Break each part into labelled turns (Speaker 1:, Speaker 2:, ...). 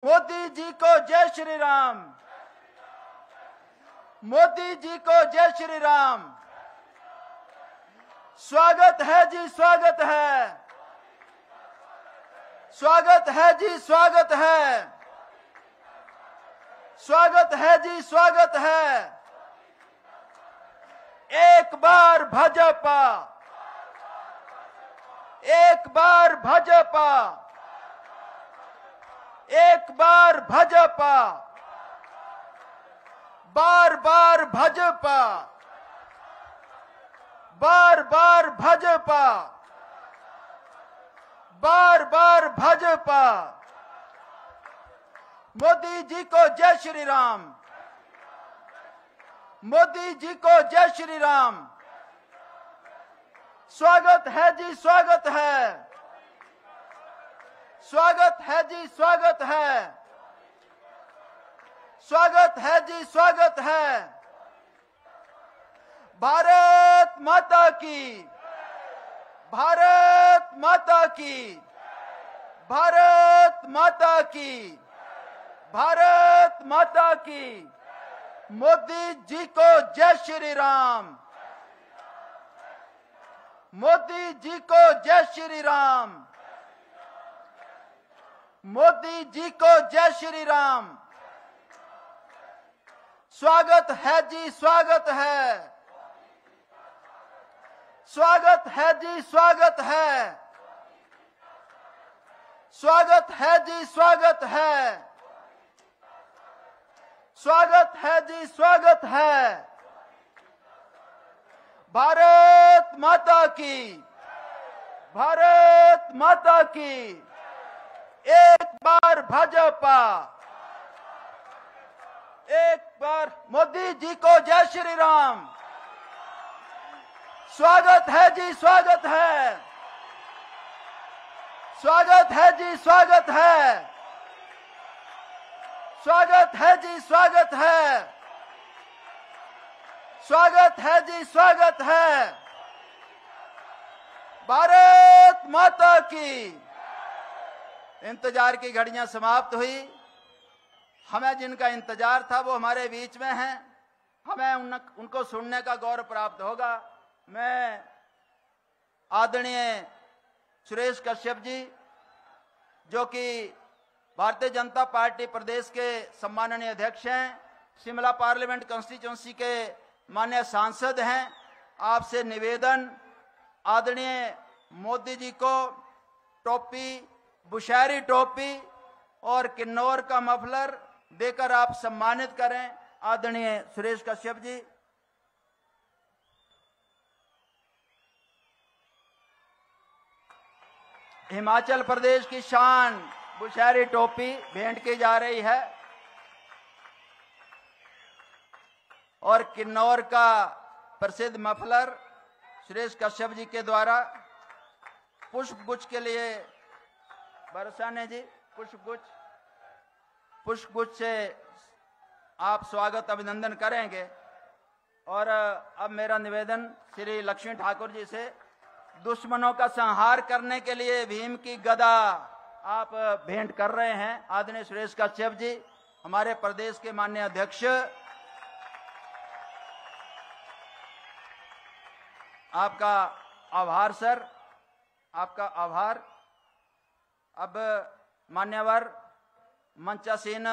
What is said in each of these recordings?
Speaker 1: मोदी जी को जय श्री राम। मोदी जी को जय श्री राम। स्वागत है जी, स्वागत है। स्वागत है जी, स्वागत है। स्वागत है जी, स्वागत है। एक बार भाजपा, एक बार भाजपा, एक बार भाजपा, बार बार भाजपा, बार बार भाजपा, बार बार भाजपा। मोदी जी को जय श्री राम। मोदी जी को जय श्री राम। स्वागत है जी, स्वागत है। स्वागत है जी, स्वागत है। स्वागत है जी, स्वागत है। भारत माता की, भारत माता की, भारत माता की, भारत माता की। मोदी जी को जय श्री राम। मोदी जी को जय श्री राम। मोदी जी को जय श्री राम। स्वागत है जी, स्वागत है। स्वागत है जी, स्वागत है। स्वागत है जी, स्वागत है। स्वागत है जी, स्वागत है। भारत माता की, भारत माता की। एक बार भाजपा, एक बार मोदी जी को जय श्री राम। स्वागत है जी, स्वागत है। स्वागत है जी, स्वागत है। स्वागत है जी, स्वागत है। स्वागत है जी, स्वागत है। भारत माता की। इंतजार की घड़ियां समाप्त हुई। हमें जिनका इंतजार था वो हमारे बीच में हैं। हमें उनको सुनने का गौरव प्राप्त होगा। मैं आदरणीय सुरेश कश्यप जी, जो कि भारतीय जनता पार्टी प्रदेश के सम्माननीय अध्यक्ष हैं, शिमला पार्लियामेंट कंस्टिट्यूंसी के माननीय सांसद हैं, आपसे निवेदन, आदरणीय मोदी जी को टोपी, बुशहरी टोपी और किन्नौर का मफलर देकर आप सम्मानित करें। आदरणीय सुरेश कश्यप जी। हिमाचल प्रदेश की शान बुशहरी टोपी भेंट की जा रही है और किन्नौर का प्रसिद्ध मफलर सुरेश कश्यप जी के द्वारा पुष्पगुच्छ के लिए बरसाने जी, पुष्पगुच्छ से आप स्वागत अभिनंदन करेंगे। और अब मेरा निवेदन श्री लक्ष्मी ठाकुर जी से, दुश्मनों का संहार करने के लिए भीम की गदा आप भेंट कर रहे हैं। आदरणीय सुरेश कश्यप जी, हमारे प्रदेश के माननीय अध्यक्ष, आपका आभार सर, आपका आभार। अब मान्यवर मंचासीन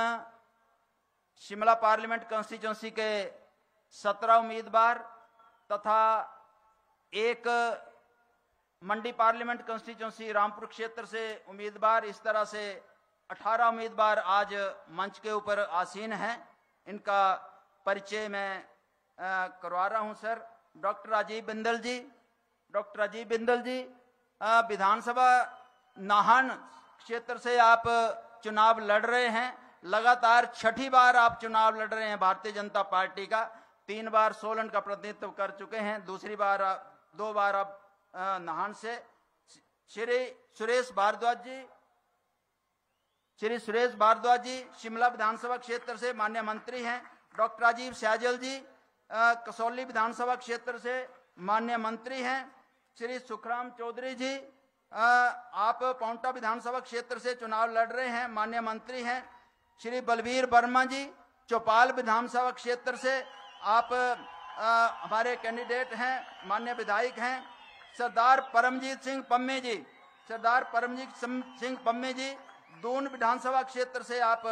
Speaker 1: शिमला पार्लियामेंट कंस्टिट्यूंसी के 17 उम्मीदवार तथा एक मंडी पार्लियामेंट कंस्टिट्यूंसी रामपुर क्षेत्र से उम्मीदवार, इस तरह से 18 उम्मीदवार आज मंच के ऊपर आसीन हैं। इनका परिचय मैं करवा रहा हूं सर। डॉक्टर राजीव बिंदल जी, डॉक्टर राजीव बिंदल जी विधानसभा नाहन क्षेत्र से आप चुनाव लड़ रहे हैं। लगातार 6ठी बार आप चुनाव लड़ रहे हैं भारतीय जनता पार्टी का। 3 बार सोलन का प्रतिनिधित्व कर चुके हैं, दूसरी बार 2 बार आप नाहन से। श्री सुरेश भारद्वाज जी शिमला विधानसभा क्षेत्र से माननीय मंत्री हैं। डॉक्टर राजीव सैजल जी कसौली विधानसभा क्षेत्र से माननीय मंत्री हैं। श्री सुखराम चौधरी जी आप पांवटा विधानसभा क्षेत्र से चुनाव लड़ रहे हैं, माननीय मंत्री हैं। श्री बलबीर वर्मा जी चौपाल विधानसभा क्षेत्र से आप हमारे कैंडिडेट हैं, माननीय विधायक हैं। सरदार परमजीत सिंह पम्मे जी, सरदार परमजीत सिंह पम्मे जी दून विधानसभा क्षेत्र से आप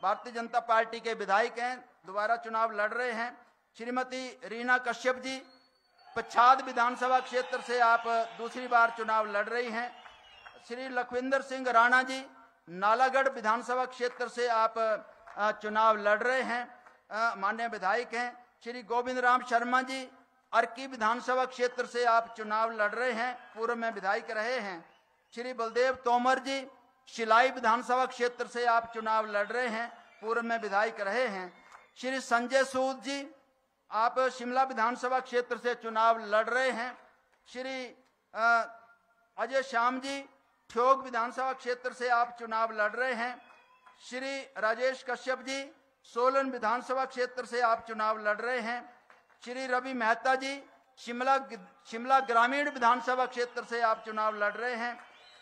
Speaker 1: भारतीय जनता पार्टी के विधायक हैं, दोबारा चुनाव लड़ रहे हैं। श्रीमती रीना कश्यप जी पच्छाद विधानसभा क्षेत्र से आप दूसरी बार चुनाव लड़ रही हैं। श्री लखविंदर सिंह राणा जी नालागढ़ विधानसभा क्षेत्र से आप चुनाव लड़ रहे हैं, माननीय विधायक हैं। श्री गोविंद राम शर्मा जी अर्की विधानसभा क्षेत्र से आप चुनाव लड़ रहे हैं, पूर्व में विधायक रहे हैं। श्री बलदेव तोमर जी शिलाई विधानसभा क्षेत्र से आप चुनाव लड़ रहे हैं, पूर्व में विधायक रहे हैं। श्री संजय सूद जी आप शिमला विधानसभा क्षेत्र से चुनाव लड़ रहे हैं। श्री अजय श्याम जी ठियोग विधानसभा क्षेत्र से आप चुनाव लड़ रहे हैं। श्री राजेश कश्यप जी सोलन विधानसभा क्षेत्र से आप चुनाव लड़ रहे हैं। श्री रवि मेहता जी शिमला ग्रामीण विधानसभा क्षेत्र से आप चुनाव लड़ रहे हैं।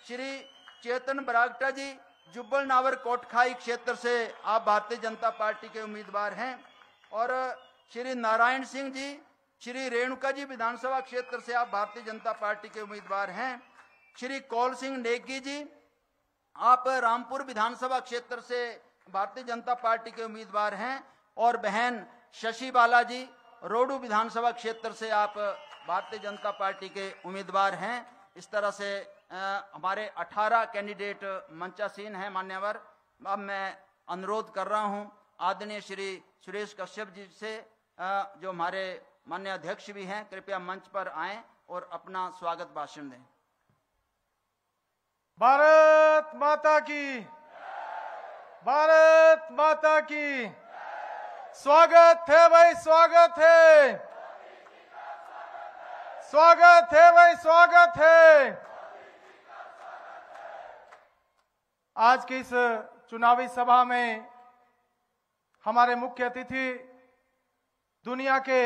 Speaker 1: श्री चेतन बरागटा जी जुब्बल नावर कोटखाई क्षेत्र से आप भारतीय जनता पार्टी के उम्मीदवार हैं। और श्री नारायण सिंह जी श्री रेणुका जी विधानसभा क्षेत्र से आप भारतीय जनता पार्टी के उम्मीदवार हैं। श्री कौल सिंह नेगी जी आप रामपुर विधानसभा क्षेत्र से भारतीय जनता पार्टी के उम्मीदवार हैं। और बहन शशि बाला जी रोडू विधानसभा क्षेत्र से आप भारतीय जनता पार्टी के उम्मीदवार हैं। इस तरह से हमारे 18 कैंडिडेट मंचासीन हैं मान्यवर। अब मैं अनुरोध कर रहा हूं आदरणीय श्री सुरेश कश्यप जी से, जो हमारे माननीय अध्यक्ष भी हैं, कृपया मंच पर आएं और अपना स्वागत भाषण दें।
Speaker 2: भारत माता की, भारत माता की। स्वागत है भाई, स्वागत है, स्वागत है भाई, स्वागत है। आज की इस चुनावी सभा में हमारे मुख्य अतिथि दुनिया के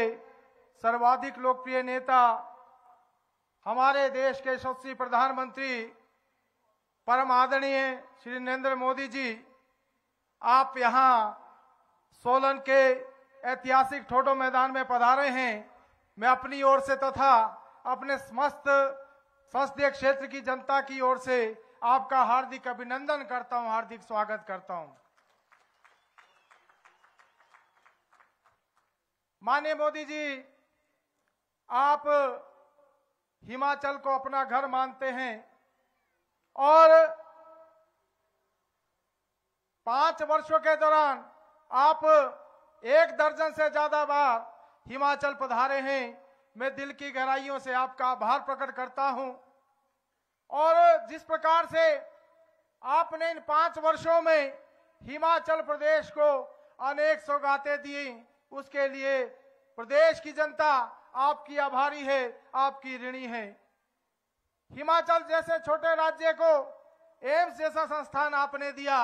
Speaker 2: सर्वाधिक लोकप्रिय नेता, हमारे देश के यशस्वी प्रधानमंत्री परम आदरणीय श्री नरेंद्र मोदी जी, आप यहाँ सोलन के ऐतिहासिक ठोडो मैदान में पधारे हैं। मैं अपनी ओर से तथा अपने समस्त संसदीय क्षेत्र की जनता की ओर से आपका हार्दिक अभिनंदन करता हूं, हार्दिक स्वागत करता हूं। माननीय मोदी जी, आप हिमाचल को अपना घर मानते हैं और 5 वर्षों के दौरान आप 1 दर्जन से ज्यादा बार हिमाचल पधारे हैं। मैं दिल की गहराइयों से आपका आभार प्रकट करता हूं। और जिस प्रकार से आपने इन 5 वर्षों में हिमाचल प्रदेश को अनेक सौगातें दी, उसके लिए प्रदेश की जनता आपकी आभारी है, आपकी ऋणी है। हिमाचल जैसे छोटे राज्य को एम्स जैसा संस्थान आपने दिया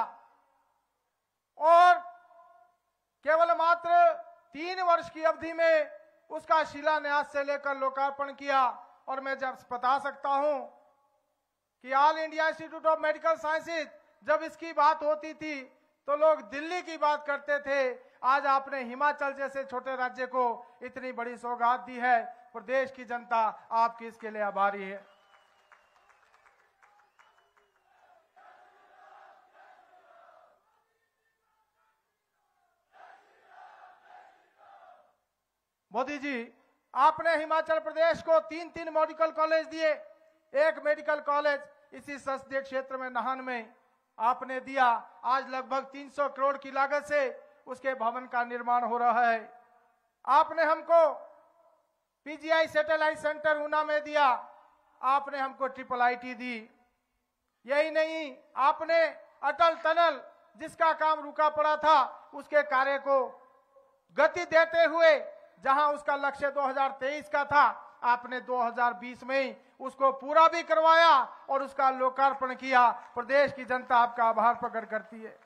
Speaker 2: और केवल मात्र 3 वर्ष की अवधि में उसका शिलान्यास से लेकर लोकार्पण किया। और मैं जब बता सकता हूं कि all India institute of medical sciences जब इसकी बात होती थी तो लोग दिल्ली की बात करते थे। आज आपने हिमाचल जैसे छोटे राज्य को इतनी बड़ी सौगात दी है। प्रदेश की जनता आपकी इसके लिए आभारी है। मोदी जी, आपने हिमाचल प्रदेश को 3 मेडिकल कॉलेज दिए। एक मेडिकल कॉलेज इसी संसदीय क्षेत्र में नाहन में आपने दिया। आज लगभग 300 करोड़ की लागत से उसके भवन का निर्माण हो रहा है। आपने हमको पीजीआई सैटेलाइट सेंटर ऊना में दिया। आपने हमको IIIT दी। यही नहीं, आपने अटल टनल जिसका काम रुका पड़ा था उसके कार्य को गति देते हुए, जहां उसका लक्ष्य 2023 का था, आपने 2020 में उसको पूरा भी करवाया और उसका लोकार्पण किया। प्रदेश की जनता आपका आभार प्रकट करती है।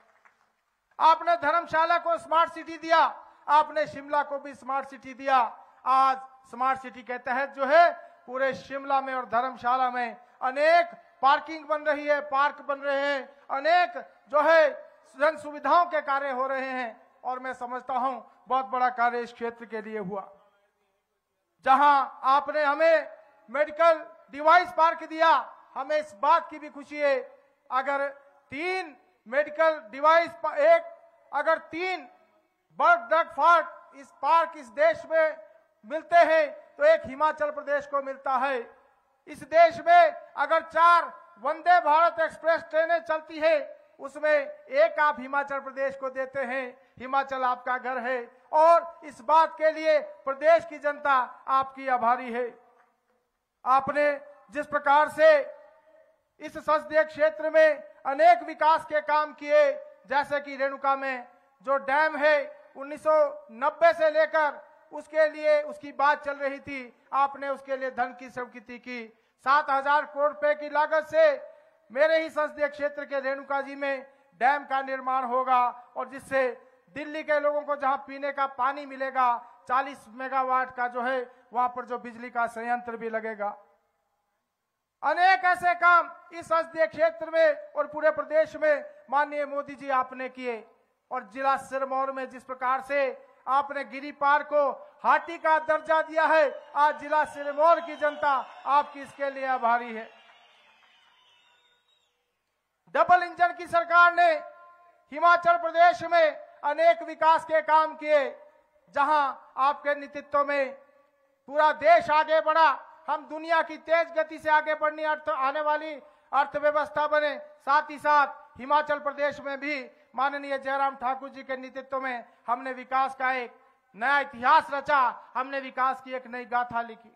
Speaker 2: आपने धर्मशाला को स्मार्ट सिटी दिया, आपने शिमला को भी स्मार्ट सिटी दिया। आज स्मार्ट सिटी के तहत जो है पूरे शिमला में और धर्मशाला में अनेक पार्किंग बन रही है, पार्क बन रहे हैं, अनेक जो है जन सुविधाओं के कार्य हो रहे हैं और मैं समझता हूं बहुत बड़ा कार्य इस क्षेत्र के लिए हुआ। जहां आपने हमें मेडिकल डिवाइस पार्क दिया, हमें इस बात की भी खुशी है अगर 3 मेडिकल डिवाइस अगर 3 बर्ड ड्रग पार्क इस देश में मिलते हैं तो एक हिमाचल प्रदेश को मिलता है। इस देश में अगर 4 वंदे भारत एक्सप्रेस ट्रेनें चलती है उसमें एक आप हिमाचल प्रदेश को देते हैं। हिमाचल आपका घर है और इस बात के लिए प्रदेश की जनता आपकी आभारी है। आपने जिस प्रकार से इस संसदीय क्षेत्र में अनेक विकास के काम किए, जैसे कि रेणुका में जो डैम है 1990 से लेकर उसके लिए उसकी बात चल रही थी, आपने उसके लिए धन की स्वीकृति की। 7,000 करोड़ रुपए की लागत से मेरे ही संसदीय क्षेत्र के रेणुका जी में डैम का निर्माण होगा और जिससे दिल्ली के लोगों को जहां पीने का पानी मिलेगा, 40 मेगावाट का जो है वहां पर जो बिजली का संयंत्र भी लगेगा। अनेक ऐसे काम इस संसदीय क्षेत्र में और पूरे प्रदेश में माननीय मोदी जी आपने किए। और जिला सिरमौर में जिस प्रकार से आपने गिरिपार को हाटी का दर्जा दिया है, आज जिला सिरमौर की जनता आपकी इसके लिए आभारी है। डबल इंजन की सरकार ने हिमाचल प्रदेश में अनेक विकास के काम किए, जहां आपके नेतृत्व में पूरा देश आगे बढ़ा। हम दुनिया की तेज गति से आगे बढ़नी आने वाली अर्थव्यवस्था बने। साथ ही साथ हिमाचल प्रदेश में भी माननीय जयराम ठाकुर जी के नेतृत्व में हमने विकास का एक नया इतिहास रचा, हमने विकास की एक नई गाथा लिखी।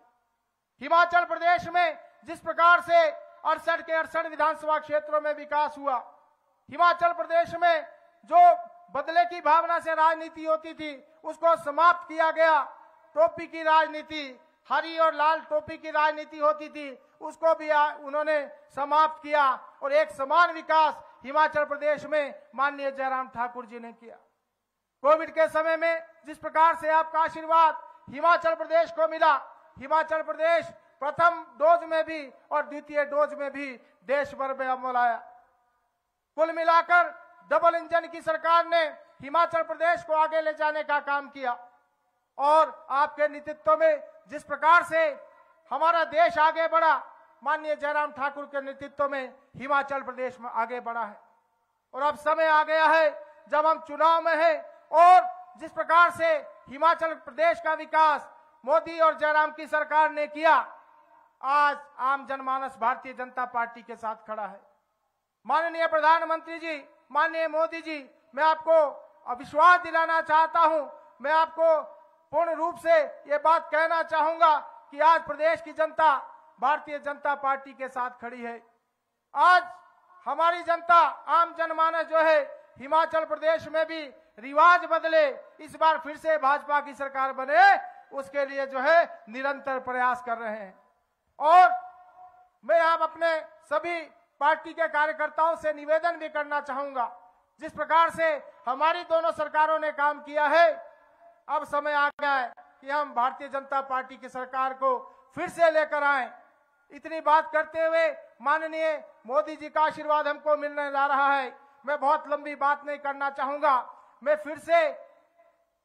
Speaker 2: हिमाचल प्रदेश में जिस प्रकार से 68 के 68 विधानसभा क्षेत्रों में विकास हुआ, हिमाचल प्रदेश में जो बदले की भावना से राजनीति होती थी उसको समाप्त किया गया। टोपी की राजनीति, हरी और लाल टोपी की राजनीति होती थी, उसको भी उन्होंने समाप्त किया और एक समान विकास हिमाचल प्रदेश में माननीय जयराम ठाकुर जी ने किया। कोविड के समय में जिस प्रकार से आपका आशीर्वाद हिमाचल प्रदेश को मिला, हिमाचल प्रदेश प्रथम डोज में भी और द्वितीय डोज में भी देश भर में अमल आया। कुल मिलाकर डबल इंजन की सरकार ने हिमाचल प्रदेश को आगे ले जाने का काम किया और आपके नेतृत्व में जिस प्रकार से हमारा देश आगे बढ़ा, माननीय जयराम ठाकुर के नेतृत्व में हिमाचल प्रदेश में आगे बढ़ा है। और अब समय आ गया है जब हम चुनाव में हैं और जिस प्रकार से हिमाचल प्रदेश का विकास मोदी और जयराम की सरकार ने किया, आज आम जनमानस भारतीय जनता पार्टी के साथ खड़ा है। माननीय प्रधानमंत्री जी, माननीय मोदी जी, मैं आपको विश्वास दिलाना चाहता हूं, मैं आपको पूर्ण रूप से ये बात कहना चाहूंगा कि आज प्रदेश की जनता भारतीय जनता पार्टी के साथ खड़ी है। आज हमारी जनता, आम जनमानस जो है हिमाचल प्रदेश में भी रिवाज बदले, इस बार फिर से भाजपा की सरकार बने, उसके लिए जो है निरंतर प्रयास कर रहे हैं। और मैं आप अपने सभी पार्टी के कार्यकर्ताओं से निवेदन भी करना चाहूंगा, जिस प्रकार से हमारी दोनों सरकारों ने काम किया है, अब समय आ गया है कि हम भारतीय जनता पार्टी की सरकार को फिर से लेकर आए। इतनी बात करते हुए माननीय मोदी जी का आशीर्वाद हमको मिलने जा रहा है। मैं बहुत लंबी बात नहीं करना चाहूंगा। मैं फिर से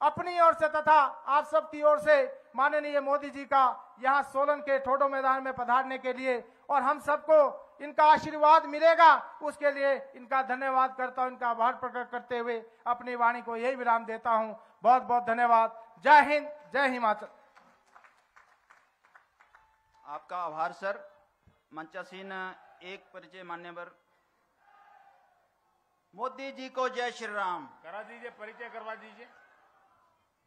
Speaker 2: अपनी ओर से तथा आप सबकी ओर से माननीय मोदी जी का यहाँ सोलन के ठोडो मैदान में पधारने के लिए और हम सबको इनका आशीर्वाद मिलेगा, उसके लिए इनका धन्यवाद करता हूं। इनका आभार प्रकट करते हुए अपनी वाणी को यही विराम देता हूं। बहुत बहुत धन्यवाद। जय हिंद, जय हिमाचल।
Speaker 1: आपका आभार सर। मंचासीन एक परिचय मान्यवर। मोदी जी को जय श्री राम
Speaker 3: करा दीजिए, परिचय करवा दीजिए।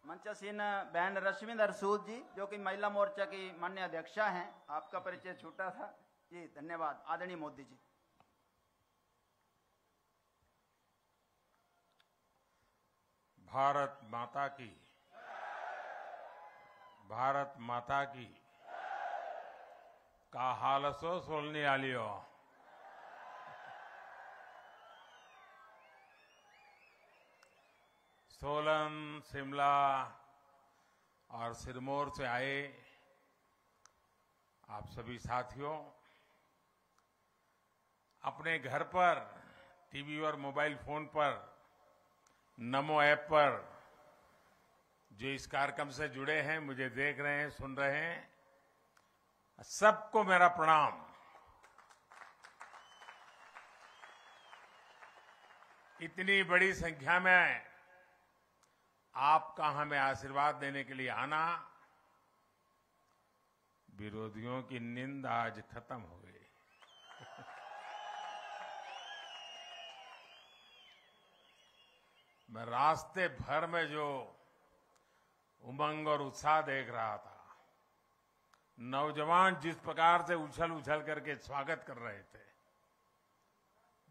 Speaker 1: मंचासीन बहन रश्मिंदर सूद जी, जो कि महिला मोर्चा की माननीय अध्यक्षा हैं, आपका परिचय छूटा था जी। धन्यवाद आदरणीय मोदी जी।
Speaker 3: भारत माता की, भारत माता की का हाल सो सोलने आलियो। सोलन, शिमला और सिरमौर से आए आप सभी साथियों, अपने घर पर टीवी और मोबाइल फोन पर नमो ऐप पर जो इस कार्यक्रम से जुड़े हैं, मुझे देख रहे हैं, सुन रहे हैं, सबको मेरा प्रणाम। इतनी बड़ी संख्या में आपका हमें आशीर्वाद देने के लिए आना, विरोधियों की नींद आज खत्म हो गई। मैं रास्ते भर में जो उमंग और उत्साह देख रहा था, नौजवान जिस प्रकार से उछल उछल करके स्वागत कर रहे थे,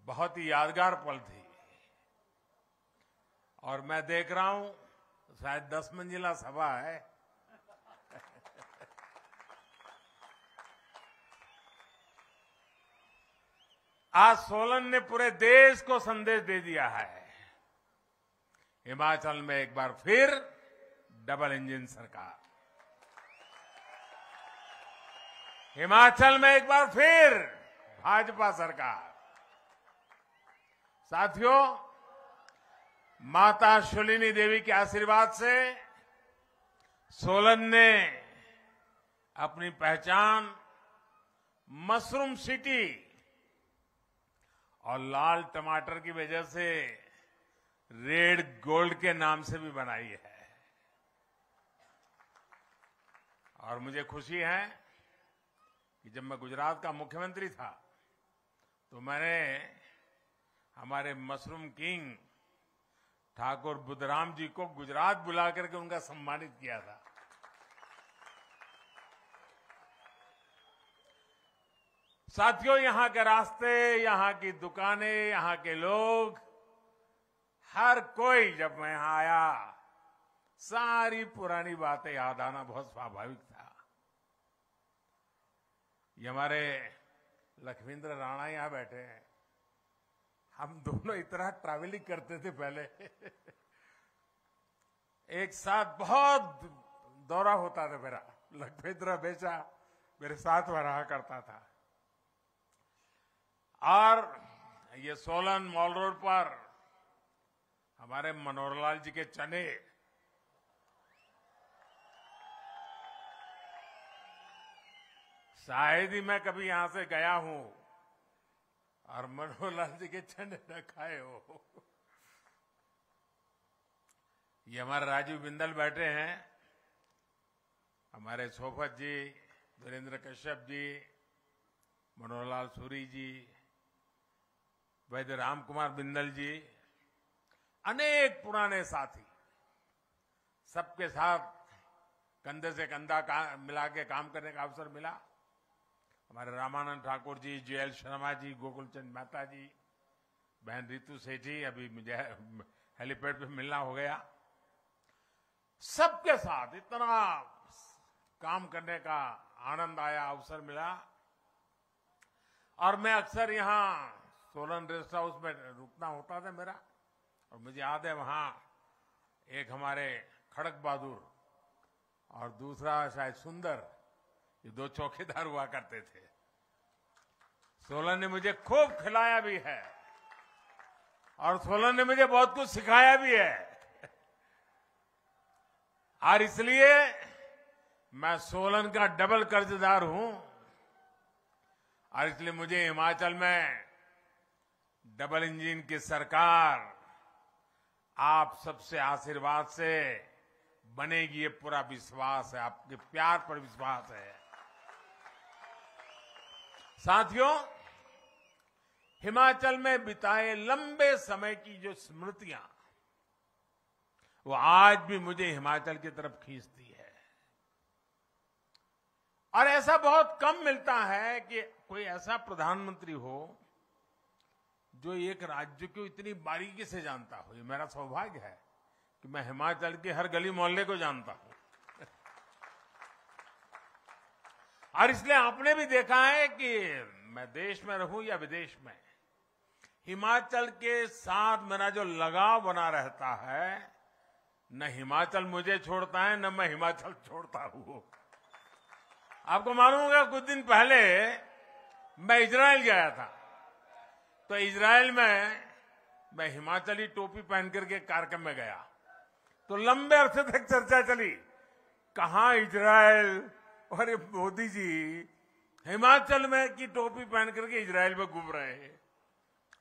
Speaker 3: बहुत ही यादगार पल थी। और मैं देख रहा हूं शायद 10 मंजिला सभा है। आज सोलन ने पूरे देश को संदेश दे दिया है, हिमाचल में एक बार फिर डबल इंजन सरकार, हिमाचल में एक बार फिर भाजपा सरकार। साथियों, माता शूलिनी देवी के आशीर्वाद से सोलन ने अपनी पहचान मशरूम सिटी और लाल टमाटर की वजह से रेड गोल्ड के नाम से भी बनाई है। और मुझे खुशी है कि जब मैं गुजरात का मुख्यमंत्री था तो मैंने हमारे मशरूम किंग ठाकुर बुद्धराम जी को गुजरात बुला करके उनका सम्मानित किया था। साथियों, यहां के रास्ते, यहां की दुकानें, यहां के लोग, हर कोई जब मैं यहां आया, सारी पुरानी बातें याद आना बहुत स्वाभाविक था। ये हमारे लखविंद्र राणा यहां बैठे हैं, हम दोनों इतना ट्रैवलिंग करते थे पहले। एक साथ बहुत दौरा होता था मेरा, लखविंद्र बेचा मेरे साथ में रहा करता था। और ये सोलन मॉल रोड पर हमारे मनोहर लाल जी के चने, शायद ही मैं कभी यहां से गया हूं और मनोहर लाल जी के चने न खाए हो। ये हमारे राजीव बिंदल बैठे हैं, हमारे सोफत जी, वीरेंद्र कश्यप जी, मनोहर लाल सूरी जी, वैद्य राम कुमार बिंदल जी, अनेक पुराने साथी, सबके साथ कंधे से कंधा मिला के काम करने का अवसर मिला। हमारे रामानंद ठाकुर जी, JL शर्मा जी, गोकुलचंद मेहता जी, बहन रितु सेठी, अभी मुझे हेलीपैड पे मिलना हो गया। सबके साथ इतना काम करने का आनंद आया, अवसर मिला। और मैं अक्सर यहां सोलन रेस्ट हाउस में रुकना होता था मेरा, और मुझे याद है वहां एक हमारे खड़क बहादुर और दूसरा शायद सुंदर, ये 2 चौकीदार हुआ करते थे। सोलन ने मुझे खूब खिलाया भी है और सोलन ने मुझे बहुत कुछ सिखाया भी है। और इसलिए मैं सोलन का डबल कर्जदार हूं, और इसलिए मुझे हिमाचल में डबल इंजन की सरकार आप सबसे आशीर्वाद से बनेगी, ये पूरा विश्वास है, आपके प्यार पर विश्वास है। साथियों, हिमाचल में बिताए लंबे समय की जो स्मृतियां, वो आज भी मुझे हिमाचल की तरफ खींचती है। और ऐसा बहुत कम मिलता है कि कोई ऐसा प्रधानमंत्री हो जो एक राज्य को इतनी बारीकी से जानता हो। ये मेरा सौभाग्य है कि मैं हिमाचल के हर गली मोहल्ले को जानता हूं। और इसलिए आपने भी देखा है कि मैं देश में रहूं या विदेश में, हिमाचल के साथ मेरा जो लगाव बना रहता है, न हिमाचल मुझे छोड़ता है न मैं हिमाचल छोड़ता हूं। आपको मालूम होगा, कुछ दिन पहले मैं इजराइल गया था, तो इजराइल में मैं हिमाचली टोपी पहन करके कार्यक्रम में गया तो लंबे अरसे तक चर्चा चली, कहां इजराइल और ये मोदी जी हिमाचल में की टोपी पहन करके इजराइल में घूम रहे हैं।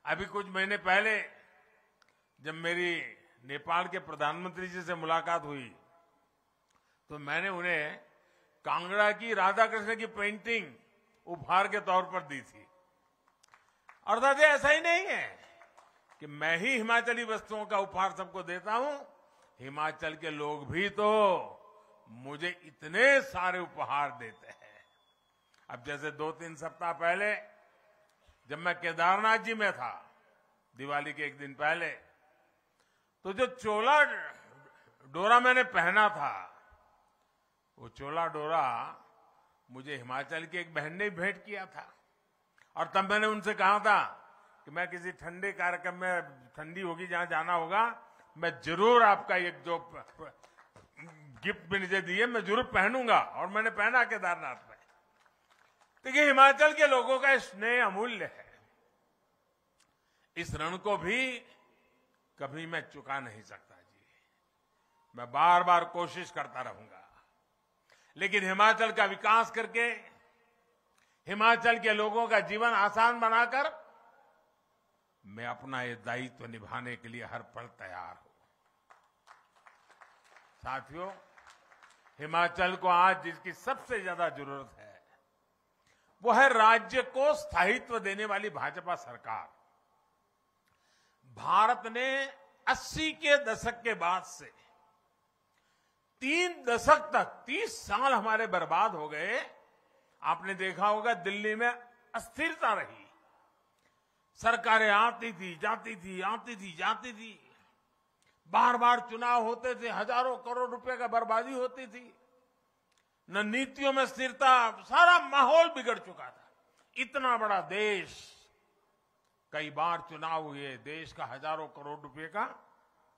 Speaker 3: अभी कुछ महीने पहले जब मेरी नेपाल के प्रधानमंत्री जी से मुलाकात हुई तो मैंने उन्हें कांगड़ा की राधा कृष्ण की पेंटिंग उपहार के तौर पर दी थी। अर्थात ऐसा ही नहीं है कि मैं ही हिमाचली वस्तुओं का उपहार सबको देता हूं, हिमाचल के लोग भी तो मुझे इतने सारे उपहार देते हैं। अब जैसे 2-3 सप्ताह पहले जब मैं केदारनाथ जी में था, दिवाली के एक दिन पहले, तो जो चोला डोरा मैंने पहना था, वो चोला डोरा मुझे हिमाचल की एक बहन ने भेंट किया था। और तब मैंने उनसे कहा था कि मैं किसी ठंडे कार्यक्रम में, ठंडी होगी जहां जाना होगा, मैं जरूर आपका एक जो गिफ्ट मुझे दिए मैं जरूर पहनूंगा। और मैंने पहना केदारनाथ में। देखिए, हिमाचल के लोगों का स्नेह अमूल्य है। इस ऋण को भी कभी मैं चुका नहीं सकता जी। मैं बार बार कोशिश करता रहूंगा, लेकिन हिमाचल का विकास करके, हिमाचल के लोगों का जीवन आसान बनाकर मैं अपना ये दायित्व निभाने के लिए हर पल तैयार हूं। साथियों, हिमाचल को आज जिसकी सबसे ज्यादा जरूरत है वो है राज्य को स्थायित्व देने वाली भाजपा सरकार। भारत ने 80 के दशक के बाद से 3 दशक तक 30 साल हमारे बर्बाद हो गए। आपने देखा होगा दिल्ली में अस्थिरता रही, सरकारें आती थी जाती थी, आती थी जाती थी, बार बार चुनाव होते थे, हजारों करोड़ रुपए का बर्बादी होती थी, न नीतियों में स्थिरता, सारा माहौल बिगड़ चुका था। इतना बड़ा देश, कई बार चुनाव हुए, देश का हजारों करोड़ रुपए का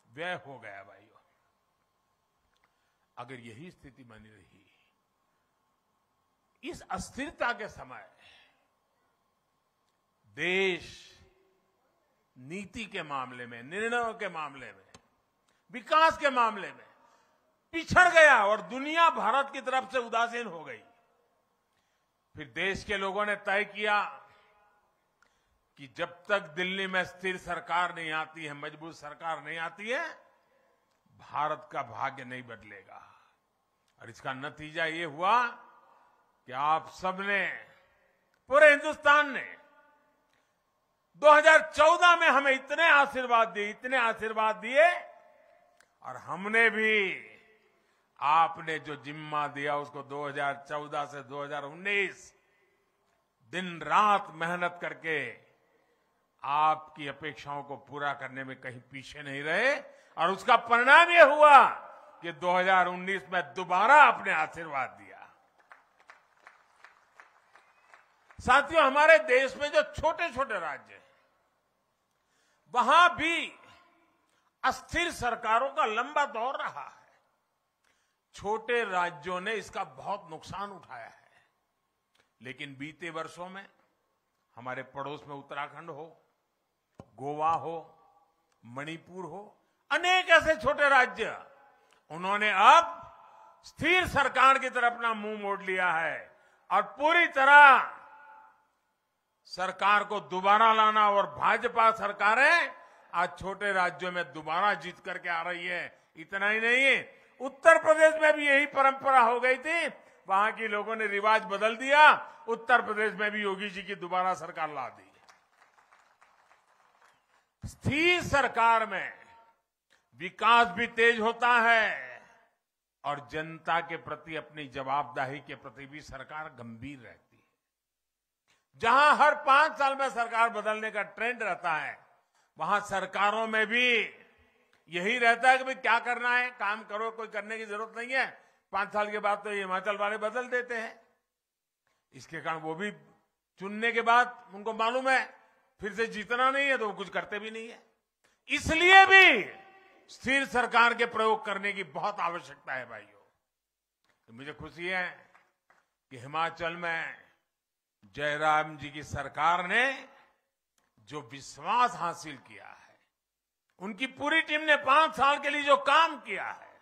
Speaker 3: व्यय हो गया भाइयों। अगर यही स्थिति बनी रही, इस अस्थिरता के समय देश नीति के मामले में, निर्णयों के मामले में, विकास के मामले में पिछड़ गया और दुनिया भारत की तरफ से उदासीन हो गई। फिर देश के लोगों ने तय किया कि जब तक दिल्ली में स्थिर सरकार नहीं आती है, मजबूत सरकार नहीं आती है, भारत का भाग्य नहीं बदलेगा। और इसका नतीजा ये हुआ कि आप सबने, पूरे हिंदुस्तान ने 2014 में हमें इतने आशीर्वाद दिए, और हमने भी आपने जो जिम्मा दिया उसको 2014 से 2019 दिन रात मेहनत करके आपकी अपेक्षाओं को पूरा करने में कहीं पीछे नहीं रहे। और उसका परिणाम यह हुआ कि 2019 में दोबारा आपने आशीर्वाद दिया। साथियों, हमारे देश में जो छोटे छोटे राज्य हैं, वहां भी अस्थिर सरकारों का लंबा दौर रहा है। छोटे राज्यों ने इसका बहुत नुकसान उठाया है। लेकिन बीते वर्षों में हमारे पड़ोस में उत्तराखंड हो, गोवा हो, मणिपुर हो, अनेक ऐसे छोटे राज्य, उन्होंने अब स्थिर सरकार की तरफ अपना मुंह मोड़ लिया है और पूरी तरह सरकार को दोबारा लाना। और भाजपा सरकारें आज छोटे राज्यों में दोबारा जीत करके आ रही है। इतना ही नहीं, उत्तर प्रदेश में भी यही परंपरा हो गई थी, वहां के लोगों ने रिवाज बदल दिया, उत्तर प्रदेश में भी योगी जी की दोबारा सरकार ला दी। स्थिर सरकार में विकास भी तेज होता है और जनता के प्रति, अपनी जवाबदेही के प्रति भी सरकार गंभीर रहती है। जहां हर 5 साल में सरकार बदलने का ट्रेंड रहता है, वहां सरकारों में भी यही रहता है कि भाई क्या करना है, काम करो, कोई करने की जरूरत नहीं है। 5 साल के बाद तो ये हिमाचल वाले बदल देते हैं। इसके कारण वो भी चुनने के बाद उनको मालूम है फिर से जीतना नहीं है, तो वो कुछ करते भी नहीं है। इसलिए भी स्थिर सरकार के प्रयोग करने की बहुत आवश्यकता है भाइयों। तो मुझे खुशी है कि हिमाचल में जयराम जी की सरकार ने जो विश्वास हासिल किया है, उनकी पूरी टीम ने 5 साल के लिए जो काम किया है,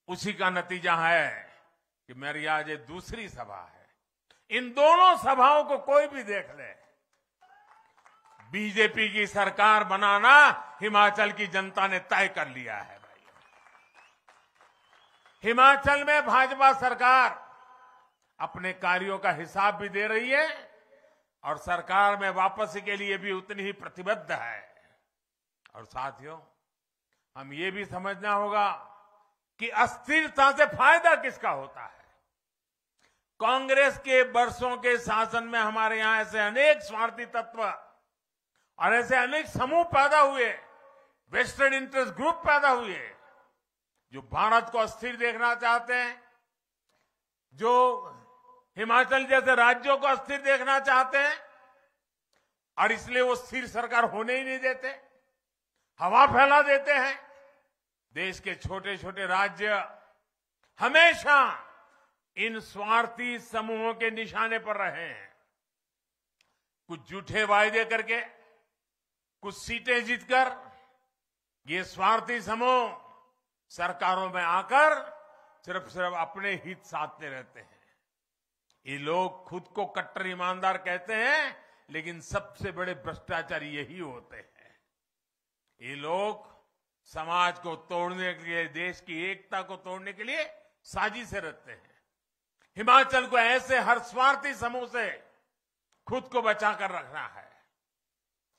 Speaker 3: उसी का नतीजा है कि मेरी आज ये दूसरी सभा है। इन दोनों सभाओं को कोई भी देख ले, बीजेपी की सरकार बनाना हिमाचल की जनता ने तय कर लिया है भाई। हिमाचल में भाजपा सरकार अपने कार्यों का हिसाब भी दे रही है और सरकार में वापसी के लिए भी उतनी ही प्रतिबद्ध है। और साथियों, हम ये भी समझना होगा कि अस्थिरता से फायदा किसका होता है। कांग्रेस के वर्षों के शासन में हमारे यहां ऐसे अनेक स्वार्थी तत्व और ऐसे अनेक समूह पैदा हुए, वेस्टर्न इंटरेस्ट ग्रुप पैदा हुए, जो भारत को अस्थिर देखना चाहते हैं, जो हिमाचल जैसे राज्यों को अस्थिर देखना चाहते हैं, और इसलिए वो स्थिर सरकार होने ही नहीं देते, हवा फैला देते हैं। देश के छोटे छोटे राज्य हमेशा इन स्वार्थी समूहों के निशाने पर रहे हैं। कुछ झूठे वायदे करके, कुछ सीटें जीतकर ये स्वार्थी समूह सरकारों में आकर सिर्फ अपने हित साधते रहते हैं। ये लोग खुद को कट्टर ईमानदार कहते हैं, लेकिन सबसे बड़े भ्रष्टाचारी यही होते हैं। ये लोग समाज को तोड़ने के लिए, देश की एकता को तोड़ने के लिए साजिशें रचते हैं। हिमाचल को ऐसे हर स्वार्थी समूह से खुद को बचाकर रखना है,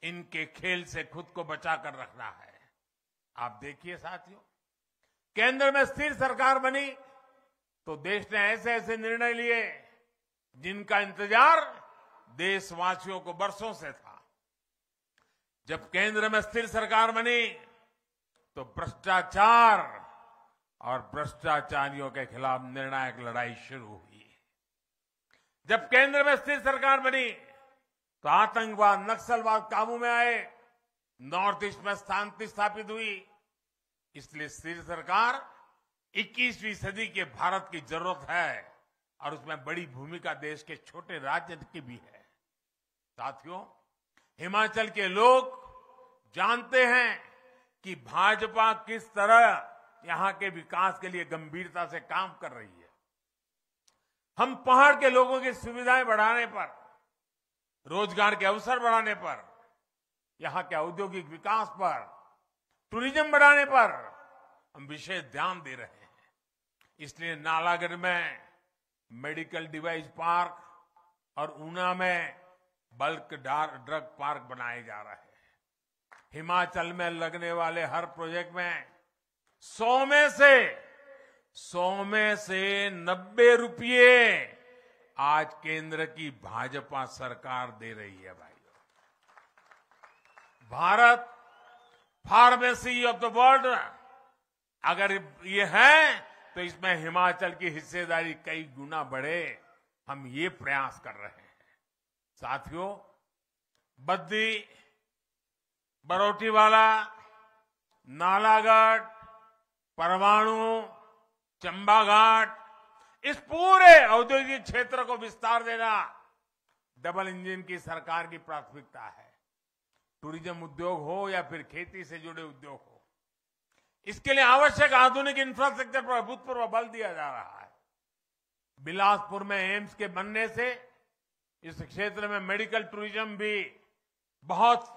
Speaker 3: इनके खेल से खुद को बचाकर रखना है। आप देखिए साथियों, केंद्र में स्थिर सरकार बनी तो देश ने ऐसे ऐसे निर्णय लिए जिनका इंतजार देशवासियों को वर्षों से था। जब केंद्र में स्थिर सरकार बनी तो भ्रष्टाचार और भ्रष्टाचारियों के खिलाफ निर्णायक लड़ाई शुरू हुई। जब केंद्र में स्थिर सरकार बनी तो आतंकवाद, नक्सलवाद काबू में आए, नॉर्थ ईस्ट में शांति स्थापित हुई। इसलिए स्थिर सरकार 21वीं सदी के भारत की जरूरत है और उसमें बड़ी भूमिका देश के छोटे राज्य की भी है। साथियों, हिमाचल के लोग जानते हैं कि भाजपा किस तरह यहां के विकास के लिए गंभीरता से काम कर रही है। हम पहाड़ के लोगों की सुविधाएं बढ़ाने पर, रोजगार के अवसर बढ़ाने पर, यहां के औद्योगिक विकास पर, टूरिज्म बढ़ाने पर हम विशेष ध्यान दे रहे हैं। इसलिए नालागढ़ में मेडिकल डिवाइस पार्क और ऊना में बल्क ड्रग पार्क बनाए जा रहे हैं। हिमाचल में लगने वाले हर प्रोजेक्ट में 100 में से 90 रुपये आज केंद्र की भाजपा सरकार दे रही है। भाई, Bharat pharmacy of the world अगर ये है तो इसमें हिमाचल की हिस्सेदारी कई गुना बढ़े, हम ये प्रयास कर रहे हैं। साथियों, बद्दी, बरोटीवाला, नालागढ़, परवाणु, चंबाघाट, इस पूरे औद्योगिक क्षेत्र को विस्तार देना डबल इंजन की सरकार की प्राथमिकता है। टूरिज्म उद्योग हो या फिर खेती से जुड़े उद्योग हो, इसके लिए आवश्यक आधुनिक इंफ्रास्ट्रक्चर पर अभूतपूर्व बल दिया जा रहा है। बिलासपुर में एम्स के बनने से इस क्षेत्र में मेडिकल टूरिज्म भी बहुत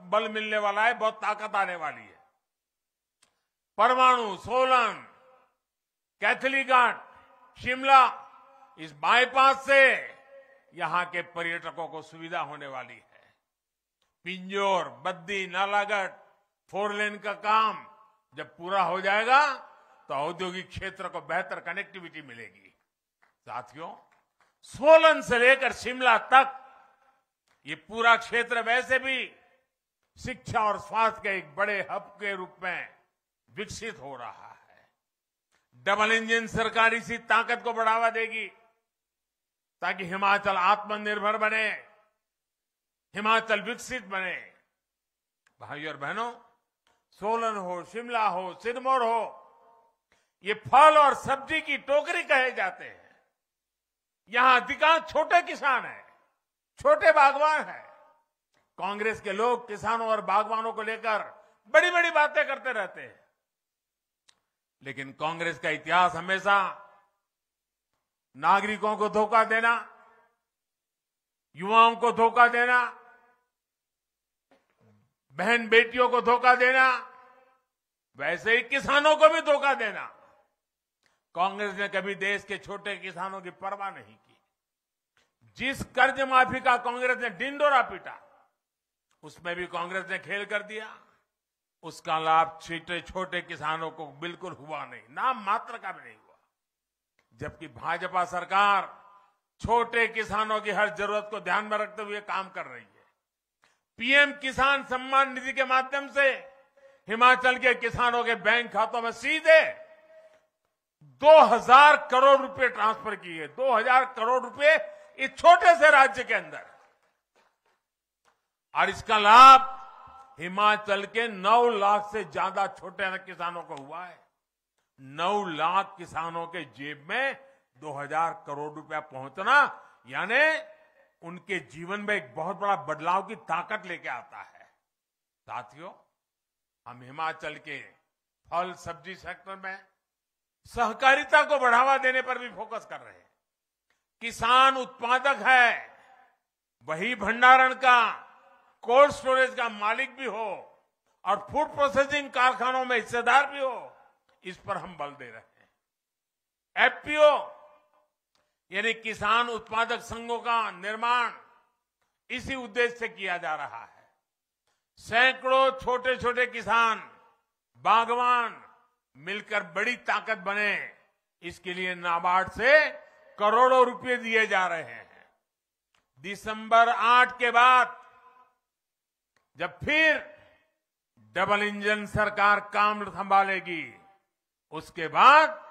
Speaker 3: बल मिलने वाला है, बहुत ताकत आने वाली है। परवाणु, सोलन, कैथलीघाट, शिमला, इस बाईपास से यहां के पर्यटकों को सुविधा होने वाली है। पिंजौर, बद्दी, नालागढ़ 4 लेन का काम जब पूरा हो जाएगा तो औद्योगिक क्षेत्र को बेहतर कनेक्टिविटी मिलेगी। साथियों, सोलन से लेकर शिमला तक ये पूरा क्षेत्र वैसे भी शिक्षा और स्वास्थ्य के एक बड़े हब के रूप में विकसित हो रहा है। डबल इंजन सरकार इसी ताकत को बढ़ावा देगी ताकि हिमाचल आत्मनिर्भर बने, हिमाचल विकसित बने। भाइयों और बहनों, सोलन हो, शिमला हो, सिरमौर हो, ये फल और सब्जी की टोकरी कहे जाते हैं। यहां अधिकांश छोटे किसान हैं, छोटे बागवान हैं। कांग्रेस के लोग किसानों और बागवानों को लेकर बड़ी बड़ी बातें करते रहते हैं, लेकिन कांग्रेस का इतिहास हमेशा नागरिकों को धोखा देना, युवाओं को धोखा देना, बहन बेटियों को धोखा देना, वैसे ही किसानों को भी धोखा देना। कांग्रेस ने कभी देश के छोटे किसानों की परवाह नहीं की। जिस कर्ज माफी का कांग्रेस ने ढिंढोरा पीटा, उसमें भी कांग्रेस ने खेल कर दिया। उसका लाभ छोटे छोटे किसानों को बिल्कुल हुआ नहीं, नाम मात्र का भी नहीं हुआ। जबकि भाजपा सरकार छोटे किसानों की हर जरूरत को ध्यान में रखते हुए काम कर रही है। पीएम किसान सम्मान निधि के माध्यम से हिमाचल के किसानों के बैंक खातों में सीधे 2000 करोड़ रुपए ट्रांसफर किए। 2000 करोड़ रुपए इस छोटे से राज्य के अंदर, और इसका लाभ हिमाचल के 9 लाख से ज्यादा छोटे किसानों को हुआ है। 9 लाख किसानों के जेब में 2000 करोड़ रुपया पहुंचना यानी उनके जीवन में एक बहुत बड़ा बदलाव की ताकत लेके आता है। साथियों, हम हिमाचल के फल सब्जी सेक्टर में सहकारिता को बढ़ावा देने पर भी फोकस कर रहे हैं। किसान उत्पादक है, वही भंडारण का, कोल्ड स्टोरेज का मालिक भी हो और फूड प्रोसेसिंग कारखानों में हिस्सेदार भी हो, इस पर हम बल दे रहे हैं। एफपीओ यानी किसान उत्पादक संघों का निर्माण इसी उद्देश्य से किया जा रहा है। सैकड़ों छोटे छोटे किसान, बागवान मिलकर बड़ी ताकत बने, इसके लिए नाबार्ड से करोड़ों रुपए दिए जा रहे हैं। दिसंबर 8 के बाद जब फिर डबल इंजन सरकार काम संभालेगी, उसके बाद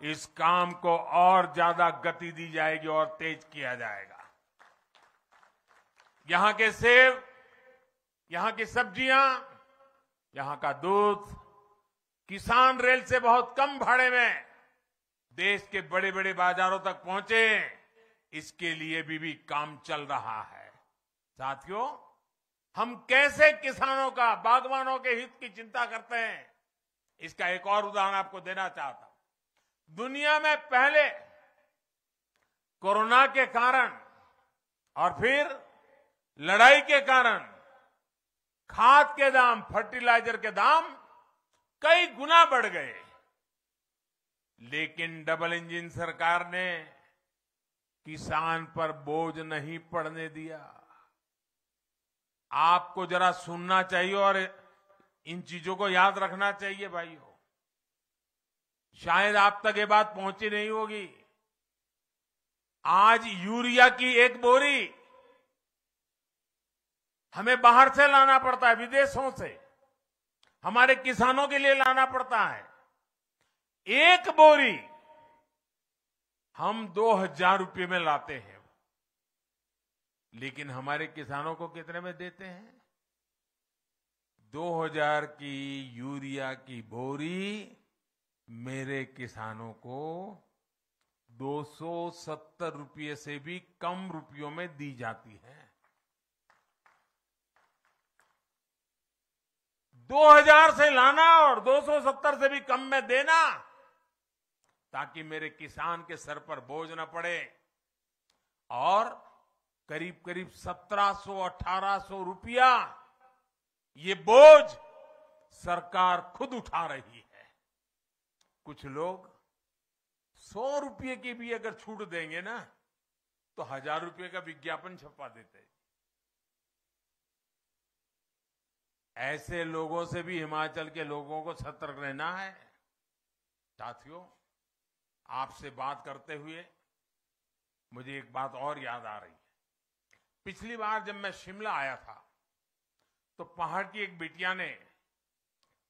Speaker 3: इस काम को और ज्यादा गति दी जाएगी और तेज किया जाएगा। यहां के सेब, यहां की सब्जियां, यहां का दूध किसान रेल से बहुत कम भाड़े में देश के बड़े बड़े बाजारों तक पहुंचे, इसके लिए भी काम चल रहा है। साथियों, हम कैसे किसानों का, बागवानों के हित की चिंता करते हैं, इसका एक और उदाहरण आपको देना चाहता हूं। दुनिया में पहले कोरोना के कारण और फिर लड़ाई के कारण खाद के दाम, फर्टिलाइजर के दाम कई गुना बढ़ गए, लेकिन डबल इंजन सरकार ने किसान पर बोझ नहीं पड़ने दिया। आपको जरा सुनना चाहिए और इन चीजों को याद रखना चाहिए भाइयों। शायद आप तक ये बात पहुंची नहीं होगी। आज यूरिया की एक बोरी हमें बाहर से लाना पड़ता है, विदेशों से हमारे किसानों के लिए लाना पड़ता है। एक बोरी हम 2000 रुपये में लाते हैं, लेकिन हमारे किसानों को कितने में देते हैं? 2000 की यूरिया की बोरी मेरे किसानों को 270 रुपये से भी कम रुपयों में दी जाती है। 2000 से लाना और 270 से भी कम में देना, ताकि मेरे किसान के सर पर बोझ न पड़े। और करीब करीब 1700-1800 रुपया ये बोझ सरकार खुद उठा रही है। कुछ लोग 100 रुपये की भी अगर छूट देंगे ना, तो 1000 रुपये का विज्ञापन छपवा देते हैं। ऐसे लोगों से भी हिमाचल के लोगों को सतर्क रहना है। साथियों, आपसे बात करते हुए मुझे एक बात और याद आ रही है। पिछली बार जब मैं शिमला आया था, तो पहाड़ की एक बिटिया ने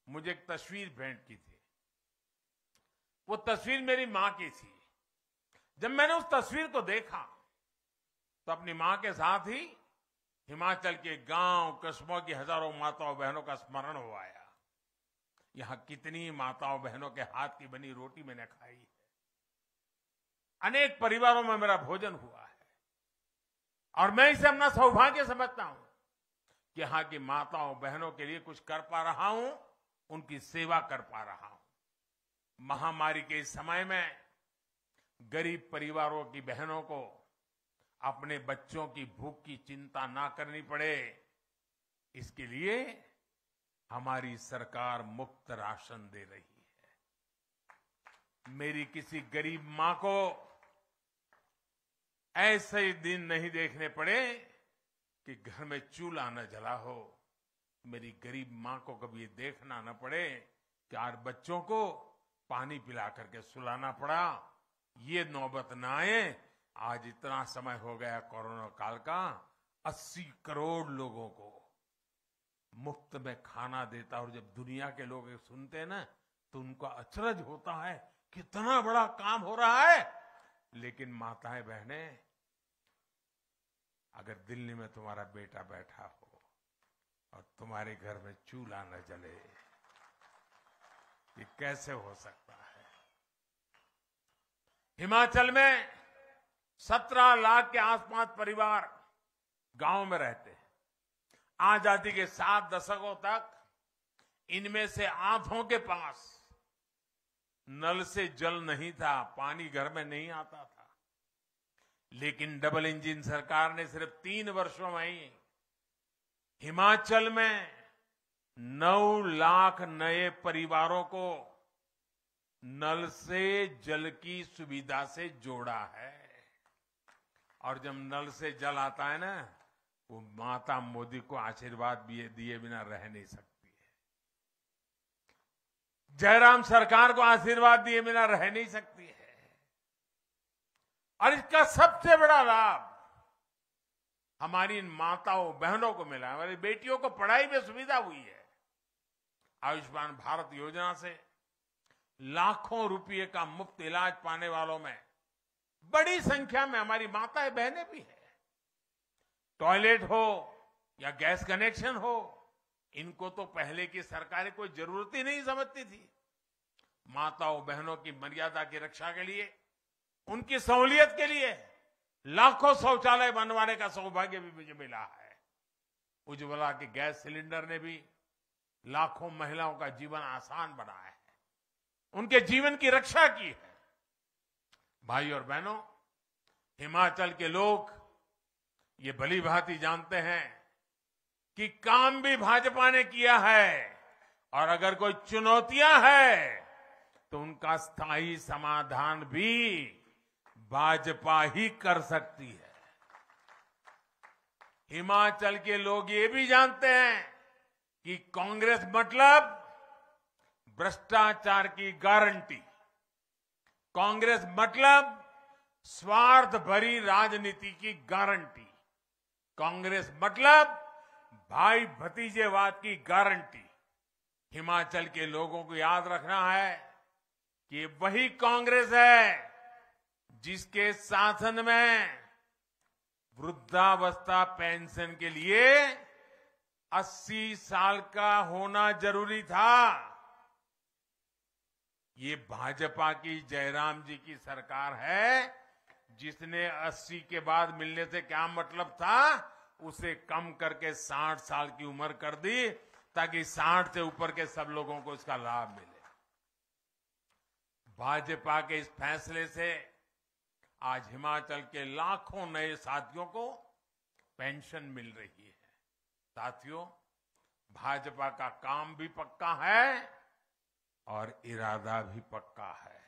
Speaker 3: मुझे एक तस्वीर भेंट की थी। वो तस्वीर मेरी मां की थी। जब मैंने उस तस्वीर को देखा, तो अपनी मां के साथ ही हिमाचल के गांव कस्बों की हजारों माताओं बहनों का स्मरण हो आया। यहां कितनी माताओं बहनों के हाथ की बनी रोटी मैंने खाई है। अनेक परिवारों में मेरा भोजन हुआ है, और मैं इसे अपना सौभाग्य समझता हूं कि यहाँ की माताओं बहनों के लिए कुछ कर पा रहा हूं, उनकी सेवा कर पा रहा हूं। महामारी के इस समय में गरीब परिवारों की बहनों को अपने बच्चों की भूख की चिंता ना करनी पड़े, इसके लिए हमारी सरकार मुफ्त राशन दे रही है। मेरी किसी गरीब मां को ऐसे दिन नहीं देखने पड़े कि घर में चूल्हा न जला हो। मेरी गरीब मां को कभी ये देखना न पड़े कि आज बच्चों को पानी पिला करके सुलाना पड़ा। ये नौबत न आए। आज इतना समय हो गया कोरोना काल का, 80 करोड़ लोगों को मुफ्त में खाना देता। और जब दुनिया के लोग ये सुनते हैं ना, तो उनका अचरज होता है, कितना बड़ा काम हो रहा है। लेकिन माताएं बहनें, अगर दिल्ली में तुम्हारा बेटा बैठा हो और तुम्हारे घर में चूल्हा न जले, ये कैसे हो सकता है? हिमाचल में 17 लाख के आसपास परिवार गांव में रहते हैं। आजादी के 7 दशकों तक इनमें से आधों के पास नल से जल नहीं था, पानी घर में नहीं आता था। लेकिन डबल इंजन सरकार ने सिर्फ 3 वर्षों में ही हिमाचल में 9 लाख नए परिवारों को नल से जल की सुविधा से जोड़ा है। और जब नल से जल आता है ना, वो माता मोदी को आशीर्वाद दिए बिना रह नहीं सकती है। जयराम सरकार को आशीर्वाद दिए बिना रह नहीं सकती है। और इसका सबसे बड़ा लाभ हमारी इन माताओं बहनों को मिला। हमारी बेटियों को पढ़ाई में सुविधा हुई है। आयुष्मान भारत योजना से लाखों रुपए का मुफ्त इलाज पाने वालों में बड़ी संख्या में हमारी माताएं बहनें भी हैं। टॉयलेट हो या गैस कनेक्शन हो, इनको तो पहले की सरकारें कोई जरूरत ही नहीं समझती थी। माताओं बहनों की मर्यादा की रक्षा के लिए, उनकी सहूलियत के लिए लाखों शौचालय बनवाने का सौभाग्य भी मुझे मिला है। उज्ज्वला के गैस सिलेंडर ने भी लाखों महिलाओं का जीवन आसान बनाया है, उनके जीवन की रक्षा की है। भाई और बहनों, हिमाचल के लोग ये भली भांति जानते हैं कि काम भी भाजपा ने किया है, और अगर कोई चुनौतियां हैं तो उनका स्थायी समाधान भी भाजपा ही कर सकती है। हिमाचल के लोग ये भी जानते हैं कि कांग्रेस मतलब भ्रष्टाचार की गारंटी, कांग्रेस मतलब स्वार्थ भरी राजनीति की गारंटी, कांग्रेस मतलब भाई भतीजेवाद की गारंटी। हिमाचल के लोगों को याद रखना है कि वही कांग्रेस है जिसके शासन में वृद्धावस्था पेंशन के लिए 80 साल का होना जरूरी था। ये भाजपा की जयराम जी की सरकार है, जिसने 80 के बाद मिलने से क्या मतलब था, उसे कम करके 60 साल की उम्र कर दी, ताकि 60 से ऊपर के सब लोगों को इसका लाभ मिले। भाजपा के इस फैसले से आज हिमाचल के लाखों नए साथियों को पेंशन मिल रही है। साथियों, भाजपा का काम भी पक्का है और इरादा भी पक्का है।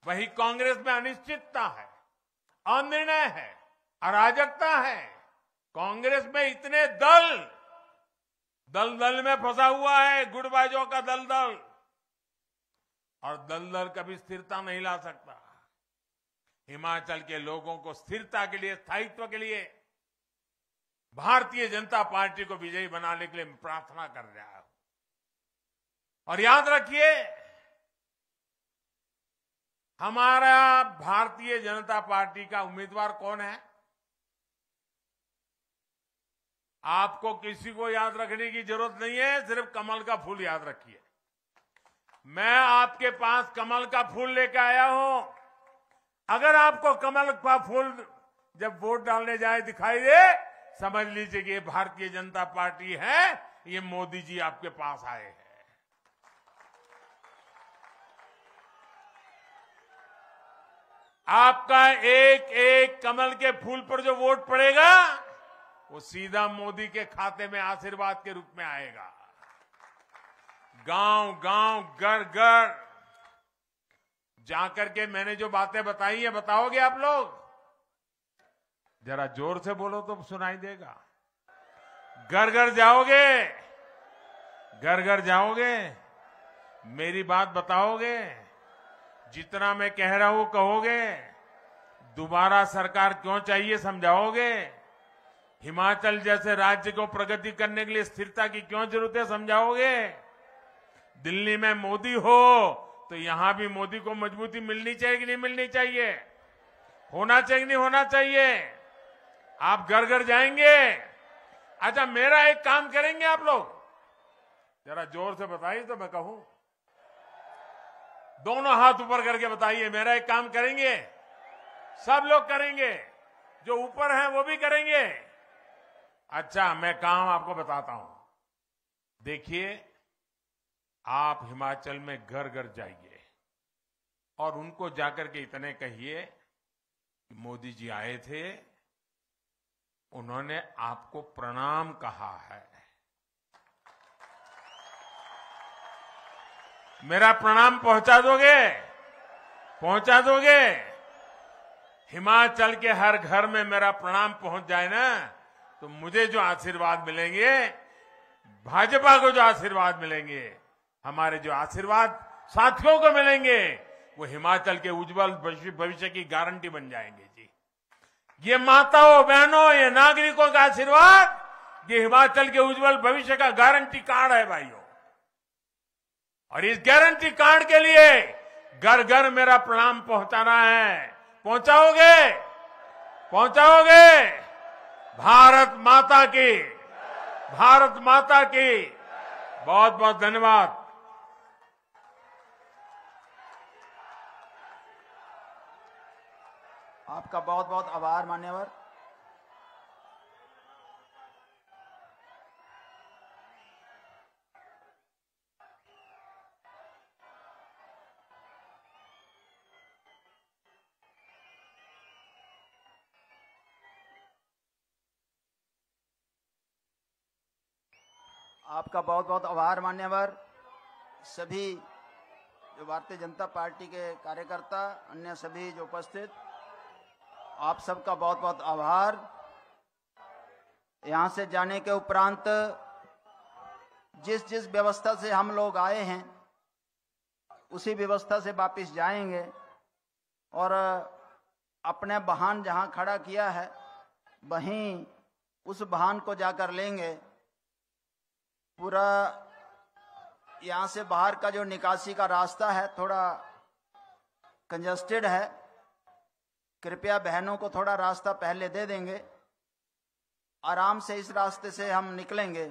Speaker 3: वही कांग्रेस में अनिश्चितता है, अनिर्णय है, अराजकता है। कांग्रेस में इतने दल में फंसा हुआ है, गुटबाजों का दलदल, और दलदल कभी स्थिरता नहीं ला सकता। हिमाचल के लोगों को स्थिरता के लिए, स्थायित्व के लिए भारतीय जनता पार्टी को विजयी बनाने के लिए मैं प्रार्थना कर रहा हूं। और याद रखिए, हमारा भारतीय जनता पार्टी का उम्मीदवार कौन है? आपको किसी को याद रखने की जरूरत नहीं है, सिर्फ कमल का फूल याद रखिए। मैं आपके पास कमल का फूल लेकर आया हूं। अगर आपको कमल का फूल जब वोट डालने जाए दिखाई दे, समझ लीजिए कि ये भारतीय जनता पार्टी है, ये मोदी जी आपके पास आए हैं। आपका एक एक कमल के फूल पर जो वोट पड़ेगा वो सीधा मोदी के खाते में आशीर्वाद के रूप में आएगा। गांव गांव घर घर जाकर के मैंने जो बातें बताई है, बताओगे आप लोग? जरा जोर से बोलो तो सुनाई देगा। घर घर जाओगे? घर घर जाओगे? मेरी बात बताओगे? जितना मैं कह रहा हूं कहोगे? दोबारा सरकार क्यों चाहिए समझाओगे? हिमाचल जैसे राज्य को प्रगति करने के लिए स्थिरता की क्यों जरूरत है समझाओगे? दिल्ली में मोदी हो तो यहां भी मोदी को मजबूती मिलनी चाहिए कि नहीं मिलनी चाहिए? होना चाहिए कि नहीं होना चाहिए? आप घर घर जाएंगे? अच्छा, मेरा एक काम करेंगे आप लोग? जरा जोर से बताइए तो मैं कहूं। दोनों हाथ ऊपर करके बताइए, मेरा एक काम करेंगे? सब लोग करेंगे, जो ऊपर हैं वो भी करेंगे। अच्छा, मैं काम आपको बताता हूं। देखिए, आप हिमाचल में घर घर जाइए और उनको जाकर के इतने कहिए कि मोदी जी आए थे, उन्होंने आपको प्रणाम कहा है। मेरा प्रणाम पहुंचा दोगे? पहुंचा दोगे? हिमाचल के हर घर में मेरा प्रणाम पहुंच जाए ना, तो मुझे जो आशीर्वाद मिलेंगे, भाजपा को जो आशीर्वाद मिलेंगे, हमारे जो आशीर्वाद साथियों को मिलेंगे, वो हिमाचल के उज्जवल भविष्य की गारंटी बन जाएंगे जी। ये माताओं बहनों, ये नागरिकों का आशीर्वाद, ये हिमाचल के उज्जवल भविष्य का गारंटी कार्ड है भाइयों। और इस गारंटी कार्ड के लिए घर घर मेरा प्रणाम पहुंचाना है। पहुंचाओगे? पहुंचाओगे? भारत माता की, भारत माता की बहुत बहुत धन्यवाद।
Speaker 1: आपका बहुत बहुत आभार मान्यवर। आपका बहुत बहुत आभार मान्यवर। सभी जो भारतीय जनता पार्टी के कार्यकर्ता, अन्य सभी जो उपस्थित, आप सबका बहुत बहुत आभार। यहां से जाने के उपरांत जिस जिस व्यवस्था से हम लोग आए हैं उसी व्यवस्था से वापस जाएंगे और अपने वाहन जहां खड़ा किया है वहीं उस वाहन को जाकर लेंगे। पूरा यहां से बाहर का जो निकासी का रास्ता है थोड़ा कंजस्टेड है, कृपया बहनों को थोड़ा रास्ता पहले दे देंगे। आराम से इस रास्ते से हम निकलेंगे।